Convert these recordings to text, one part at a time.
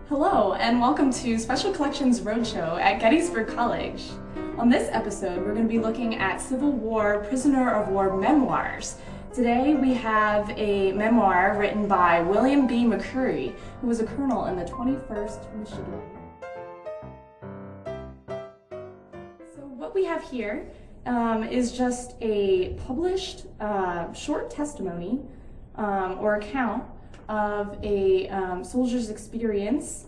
Hello, and welcome to Special Collections Roadshow at Gettysburg College. On this episode, we're going to be looking at Civil War prisoner of war memoirs. Today, we have a memoir written by William B. McCreary, who was a colonel in the 21st Michigan. So what we have here is just a published short testimony or account of a soldier's experience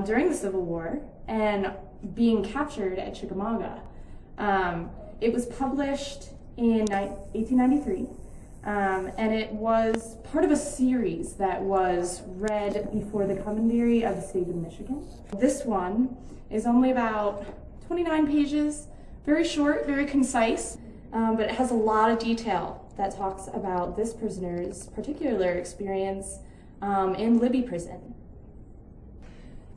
during the Civil War and being captured at Chickamauga. It was published in 1893, and it was part of a series that was read before the commandery of the state of Michigan. This one is only about 29 pages, very short, very concise, but it has a lot of detail that talks about this prisoner's particular experience in Libby Prison.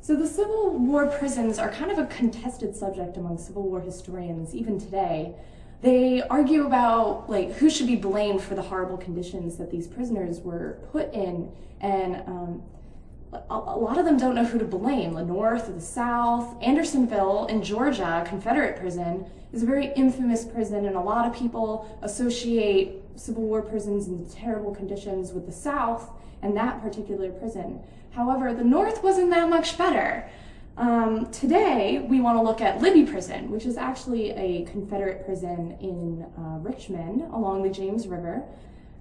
So the Civil War prisons are kind of a contested subject among Civil War historians, even today. They argue about who should be blamed for the horrible conditions that these prisoners were put in, and a lot of them don't know who to blame, the North or the South. Andersonville in Georgia, Confederate prison, is a very infamous prison, and a lot of people associate Civil War prisons and terrible conditions with the South and that particular prison. However, the North wasn't that much better. Today, we want to look at Libby Prison, which is actually a Confederate prison in Richmond along the James River.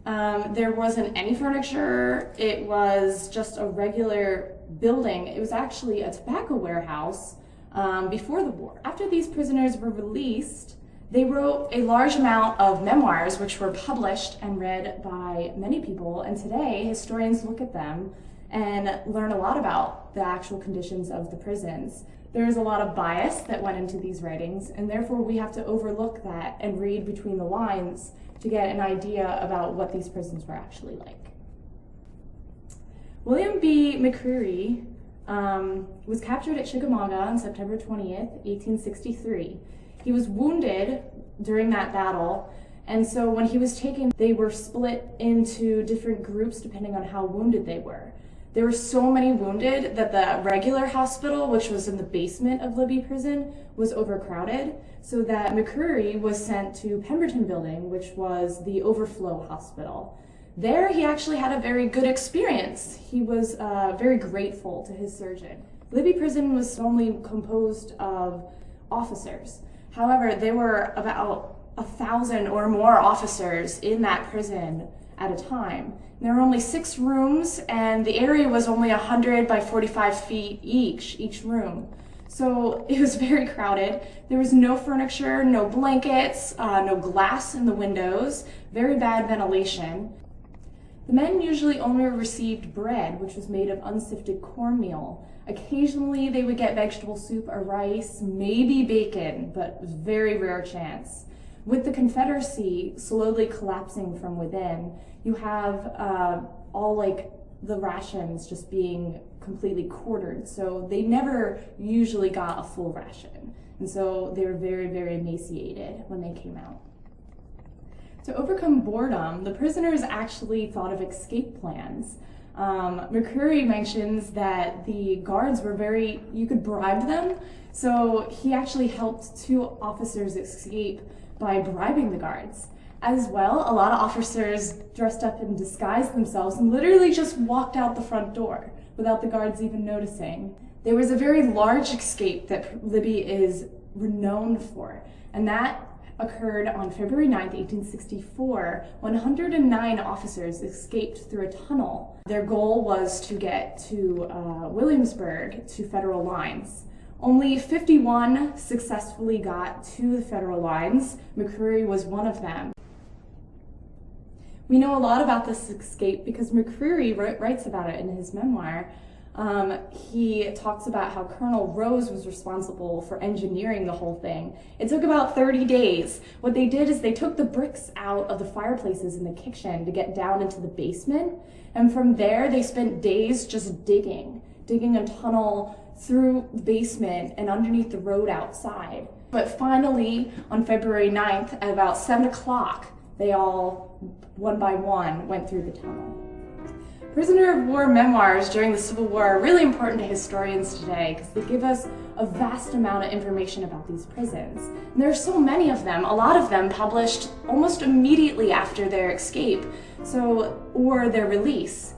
There wasn't any furniture. It was just a regular building. It was actually a tobacco warehouse before the war. After these prisoners were released, they wrote a large amount of memoirs which were published and read by many people, and today historians look at them and learn a lot about the actual conditions of the prisons. There is a lot of bias that went into these writings, and therefore we have to overlook that and read between the lines to get an idea about what these prisons were actually like. William B. McCreary was captured at Chickamauga on September 20th, 1863. He was wounded during that battle, and so when he was taken, they were split into different groups depending on how wounded they were. There were so many wounded that the regular hospital, which was in the basement of Libby Prison, was overcrowded, so that McCreary was sent to Pemberton Building, which was the overflow hospital. There, he actually had a very good experience. He was very grateful to his surgeon. Libby Prison was only composed of officers. However, there were about 1,000 or more officers in that prison at a time. There were only 6 rooms, and the area was only 100 by 45 feet each room. So it was very crowded. There was no furniture, no blankets, no glass in the windows, very bad ventilation. The men usually only received bread, which was made of unsifted cornmeal. Occasionally they would get vegetable soup or rice, maybe bacon, but very rare chance. With the Confederacy slowly collapsing from within, you have all the rations just being completely quartered. So they never usually got a full ration. And so they were very, very emaciated when they came out. To overcome boredom, the prisoners actually thought of escape plans. McCreary mentions that the guards were you could bribe them. So he actually helped 2 officers escape by bribing the guards. As well, a lot of officers dressed up and disguised themselves and literally just walked out the front door without the guards even noticing. There was a very large escape that Libby is renowned for, and that occurred on February 9th, 1864, when 109 officers escaped through a tunnel. Their goal was to get to Williamsburg to federal lines. Only 51 successfully got to the federal lines. McCreary was one of them. We know a lot about this escape because McCreary writes about it in his memoir. He talks about how Colonel Rose was responsible for engineering the whole thing. It took about 30 days. What they did is they took the bricks out of the fireplaces in the kitchen to get down into the basement, and from there they spent days just digging a tunnel through the basement and underneath the road outside. But finally, on February 9th, at about 7 o'clock, they all, one by one, went through the tunnel. Prisoner of war memoirs during the Civil War are really important to historians today because they give us a vast amount of information about these prisons. And there are so many of them, a lot of them published almost immediately after their escape, or their release.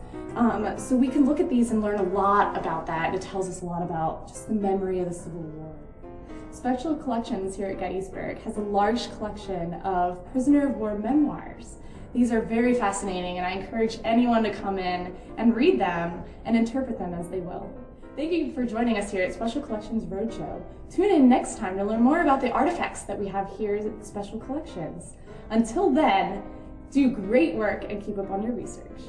So we can look at these and learn a lot about that. It tells us a lot about just the memory of the Civil War. Special Collections here at Gettysburg has a large collection of prisoner of war memoirs. These are very fascinating, and I encourage anyone to come in and read them and interpret them as they will. Thank you for joining us here at Special Collections Roadshow. Tune in next time to learn more about the artifacts that we have here at Special Collections. Until then, do great work and keep up on your research.